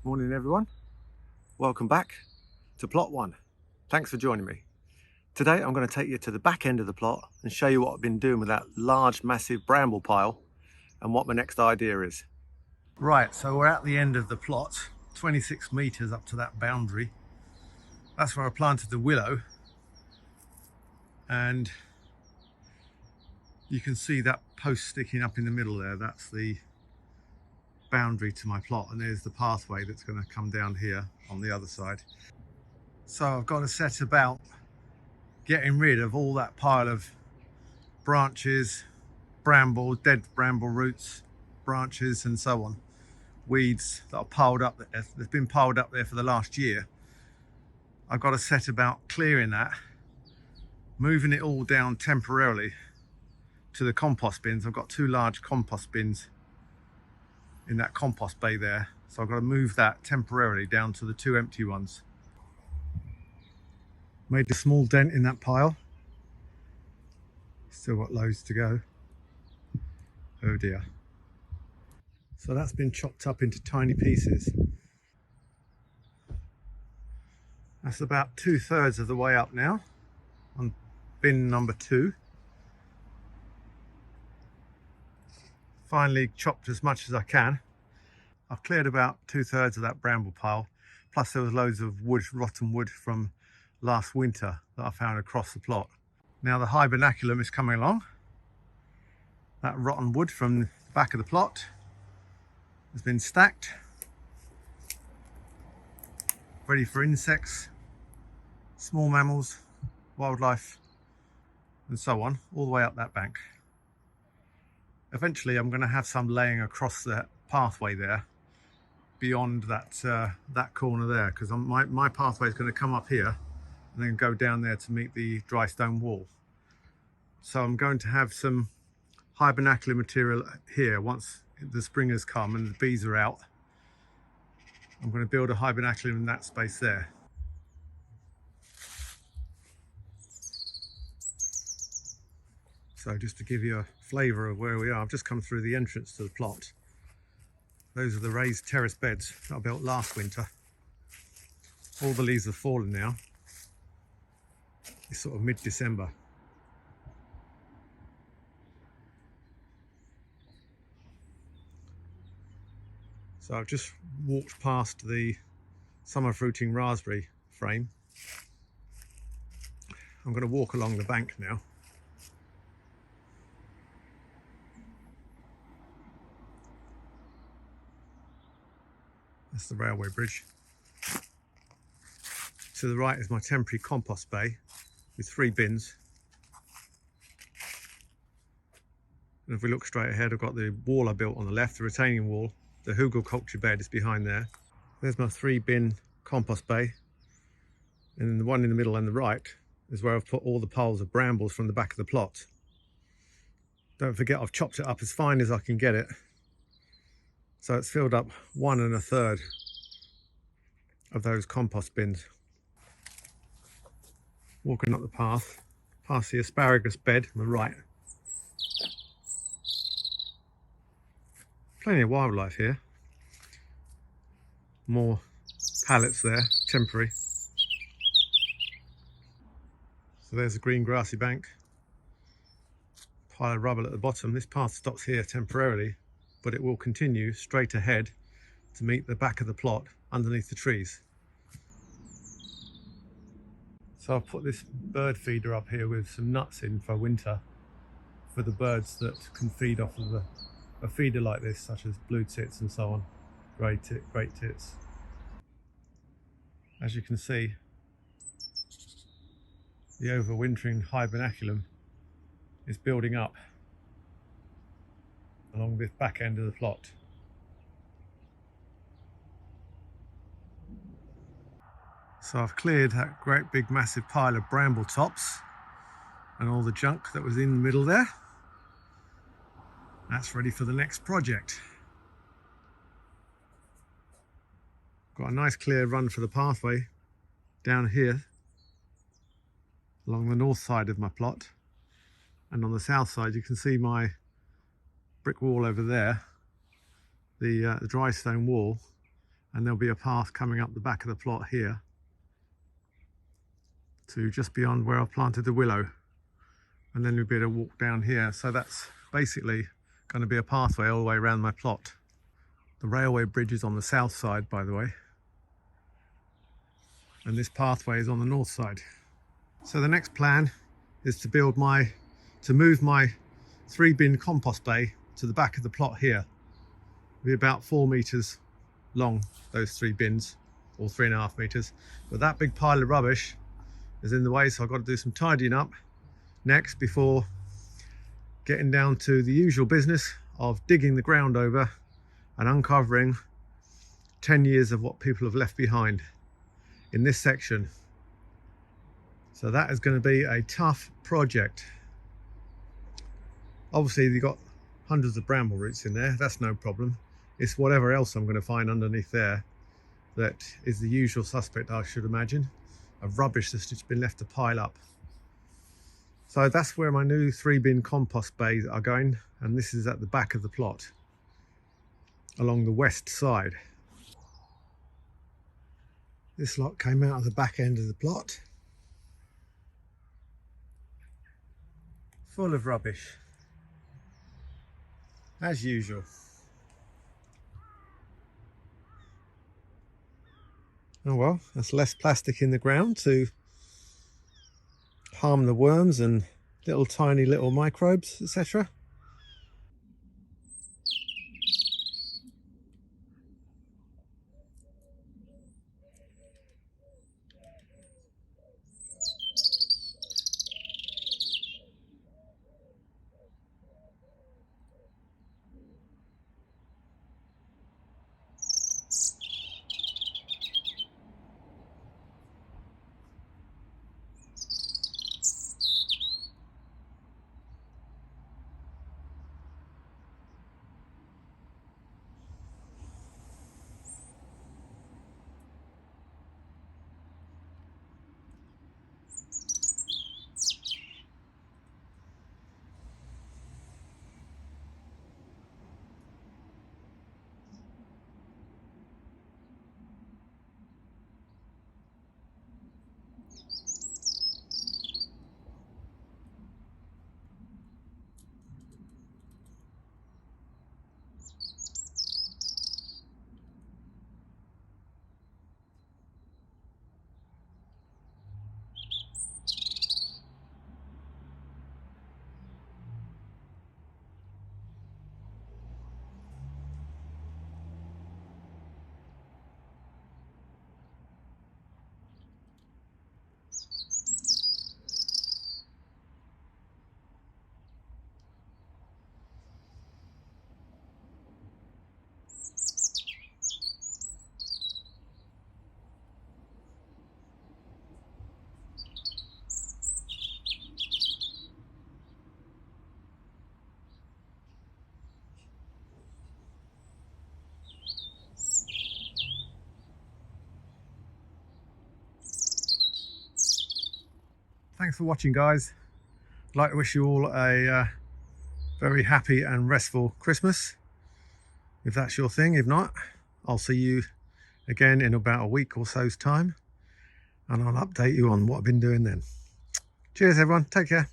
Morning everyone, welcome back to plot 1. Thanks for joining me. Today I'm going to take you to the back end of the plot and show you what I've been doing with that large massive bramble pile and what my next idea is. Right, so we're at the end of the plot, 26 metres up to that boundary. That's where I planted the willow, and you can see that post sticking up in the middle there. That's the boundary to my plot, and there's the pathway that's going to come down here on the other side. So I've got to set about getting rid of all that pile of branches, bramble, dead bramble roots, branches and so on, weeds that are piled up there. They've been piled up there for the last year. I've got to set about clearing that, moving it all down temporarily to the compost bins. I've got 2 large compost bins in that compost bay there, so I've got to move that temporarily down to the 2 empty ones. Made a small dent in that pile, still got loads to go. Oh dear. So that's been chopped up into tiny pieces. That's about 2/3 of the way up now on bin number 2. Finally chopped as much as I can. I've cleared about 2/3 of that bramble pile, plus there was loads of wood, rotten wood from last winter that I found across the plot. Now the hibernaculum is coming along. That rotten wood from the back of the plot has been stacked, ready for insects, small mammals, wildlife and so on, all the way up that bank. Eventually I'm going to have some laying across the pathway there beyond that corner there, because my pathway is going to come up here and then go down there to meet the dry stone wall. So I'm going to have some hibernacular material here once the spring has come and the bees are out. I'm going to build a hibernaculum in that space there. So just to give you a flavour of where we are, I've just come through the entrance to the plot. Those are the raised terrace beds that I built last winter. All the leaves have fallen now. It's sort of mid-December. So I've just walked past the summer fruiting raspberry frame. I'm going to walk along the bank now. That's the railway bridge. To the right is my temporary compost bay with 3 bins. And if we look straight ahead, I've got the wall I built on the left, the retaining wall. The hugelkultur bed is behind there. There's my 3 bin compost bay. And then the one in the middle and the right is where I've put all the piles of brambles from the back of the plot. Don't forget, I've chopped it up as fine as I can get it. So it's filled up 1 1/3 of those compost bins. Walking up the path, past the asparagus bed on the right. Plenty of wildlife here. More pallets there, temporary. So there's a green grassy bank. Pile of rubble at the bottom. This path stops here temporarily, but it will continue straight ahead to meet the back of the plot underneath the trees. So I've put this bird feeder up here with some nuts in for winter for the birds that can feed off of a feeder like this, such as blue tits and so on, great tits. As you can see, the overwintering hibernaculum is building up along this back end of the plot. So I've cleared that great big massive pile of bramble tops and all the junk that was in the middle there. That's ready for the next project. Got a nice clear run for the pathway down here along the north side of my plot, and on the south side you can see my brick wall over there, the dry stone wall, and there'll be a path coming up the back of the plot here to just beyond where I've planted the willow, and then we'll be able to walk down here. So that's basically going to be a pathway all the way around my plot. The railway bridge is on the south side, by the way, and this pathway is on the north side. So the next plan is to move my 3-bin compost bay to the back of the plot here. It'll be about 4 meters long, those 3 bins, or 3.5 meters. But that big pile of rubbish is in the way, so I've got to do some tidying up next before getting down to the usual business of digging the ground over and uncovering 10 years of what people have left behind in this section. So that is going to be a tough project. Obviously you've got hundreds of bramble roots in there, that's no problem. It's whatever else I'm going to find underneath there that is the usual suspect, I should imagine, of rubbish that's just been left to pile up. So that's where my new 3-bin compost bays are going, and this is at the back of the plot along the west side. This lot came out of the back end of the plot, full of rubbish as usual. Oh well, that's less plastic in the ground to harm the worms and tiny little microbes, etc. Thanks for watching, guys. I'd like to wish you all a very happy and restful Christmas, if that's your thing. If not, I'll see you again in about a week or so's time, and I'll update you on what I've been doing then. Cheers everyone, take care.